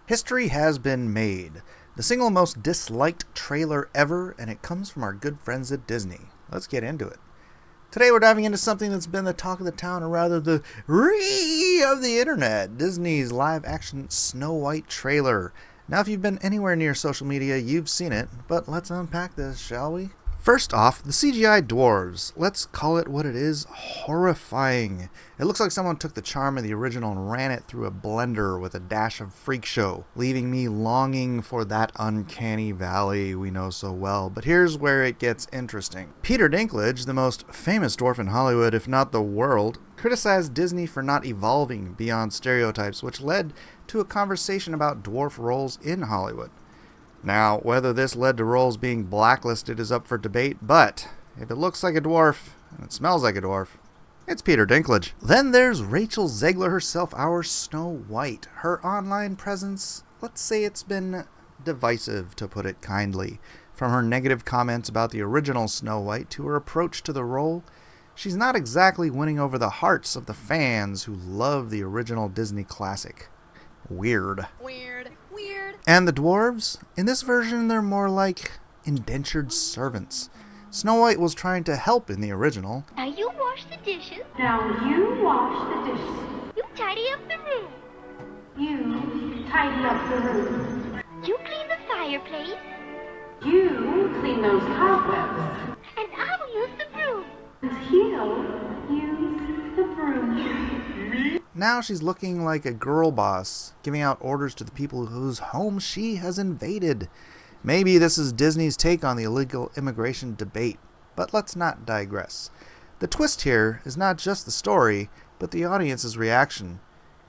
History has been made. The single most disliked trailer ever, and it comes from our good friends at Disney. Let's get into it. Today we're diving into something that's been the talk of the town, or rather the of the internet. Disney's live-action Snow White trailer. Now if you've been anywhere near social media, you've seen it, but let's unpack this, shall we? First off, the CGI dwarves. Let's call it what it is, horrifying. It looks like someone took the charm of the original and ran it through a blender with a dash of freak show, leaving me longing for that uncanny valley we know so well. But here's where it gets interesting. Peter Dinklage, the most famous dwarf in Hollywood, if not the world, criticized Disney for not evolving beyond stereotypes, which led to a conversation about dwarf roles in Hollywood. Now, whether this led to roles being blacklisted is up for debate, but if it looks like a dwarf and it smells like a dwarf, it's Peter Dinklage. Then there's Rachel Zegler herself, our Snow White. Her online presence, let's say it's been divisive, to put it kindly. From her negative comments about the original Snow White to her approach to the role, she's not exactly winning over the hearts of the fans who love the original Disney classic. Weird. And the dwarves? In this version, they're more like indentured servants. Snow White was trying to help in the original. Now you wash the dishes. Now you wash the dishes. You tidy up the room. You tidy up the room. You clean the fireplace. You clean those cobwebs. And I'll use the broom. And he'll use the broom. Now she's looking like a girl boss, giving out orders to the people whose home she has invaded. Maybe this is Disney's take on the illegal immigration debate, but let's not digress. The twist here is not just the story, but the audience's reaction.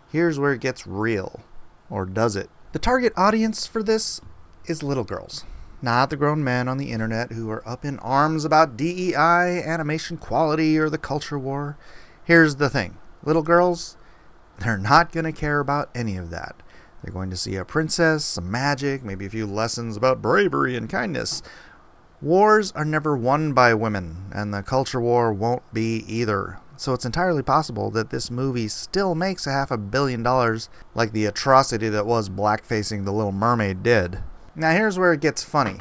Here's where it gets real. Or does it? The target audience for this is little girls, not the grown men on the internet who are up in arms about DEI, animation quality, or the culture war. Here's the thing. Little girls, they're not going to care about any of that. They're going to see a princess, some magic, maybe a few lessons about bravery and kindness. Wars are never won by women, and the culture war won't be either. So it's entirely possible that this movie still makes $500 million like the atrocity that was blackfacing The Little Mermaid did. Now here's where it gets funny.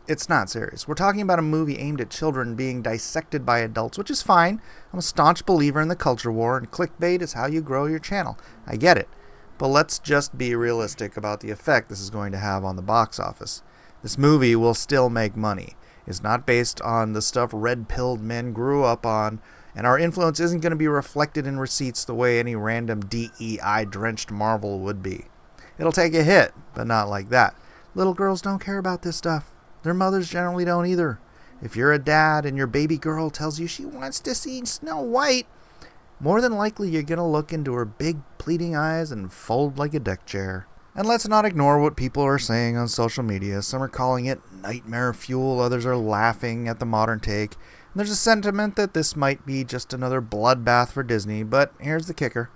It's not serious. We're talking about a movie aimed at children being dissected by adults, which is fine. I'm a staunch believer in the culture war, and clickbait is how you grow your channel. I get it. But let's just be realistic about the effect this is going to have on the box office. This movie will still make money. It's not based on the stuff red-pilled men grew up on, and our influence isn't going to be reflected in receipts the way any random DEI-drenched Marvel would be. It'll take a hit, but not like that. Little girls don't care about this stuff. Their mothers generally don't either. If you're a dad and your baby girl tells you she wants to see Snow White, more than likely you're going to look into her big pleading eyes and fold like a deck chair. And let's not ignore what people are saying on social media. Some are calling it nightmare fuel, others are laughing at the modern take. And there's a sentiment that this might be just another bloodbath for Disney, but here's the kicker.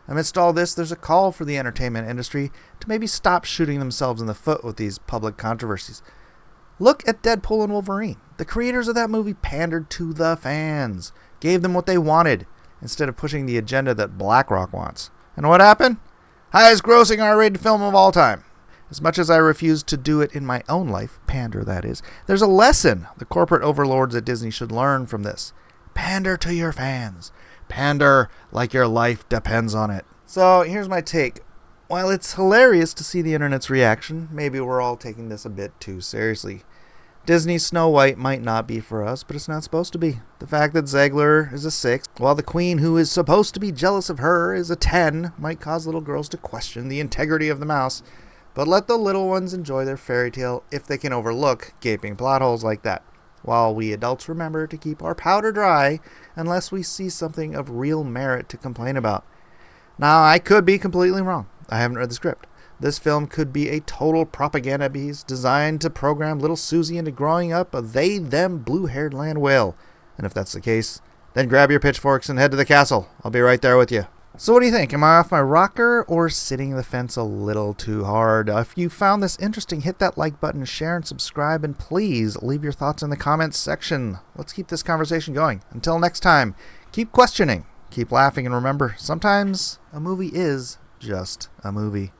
Amidst all this, there's a call for the entertainment industry to maybe stop shooting themselves in the foot with these public controversies. Look at Deadpool and Wolverine. The creators of that movie pandered to the fans, gave them what they wanted, instead of pushing the agenda that BlackRock wants. And what happened? Highest grossing R-rated film of all time. As much as I refuse to do it in my own life, pander that is, there's a lesson the corporate overlords at Disney should learn from this. Pander to your fans. Pander like your life depends on it. So here's my take. While it's hilarious to see the internet's reaction, maybe we're all taking this a bit too seriously. Disney's Snow White might not be for us, but it's not supposed to be. The fact that Zegler is a 6, while the queen who is supposed to be jealous of her is a 10, might cause little girls to question the integrity of the mouse. But let the little ones enjoy their fairy tale if they can overlook gaping plot holes like that, while we adults remember to keep our powder dry unless we see something of real merit to complain about. Now, I could be completely wrong. I haven't read the script. This film could be a total propaganda piece designed to program little Susie into growing up a they-them blue-haired land whale. And if that's the case, then grab your pitchforks and head to the castle. I'll be right there with you. So what do you think? Am I off my rocker or sitting the fence a little too hard? If you found this interesting, hit that like button, share and subscribe, and please leave your thoughts in the comments section. Let's keep this conversation going. Until next time, keep questioning, keep laughing, and remember, sometimes a movie is just a movie.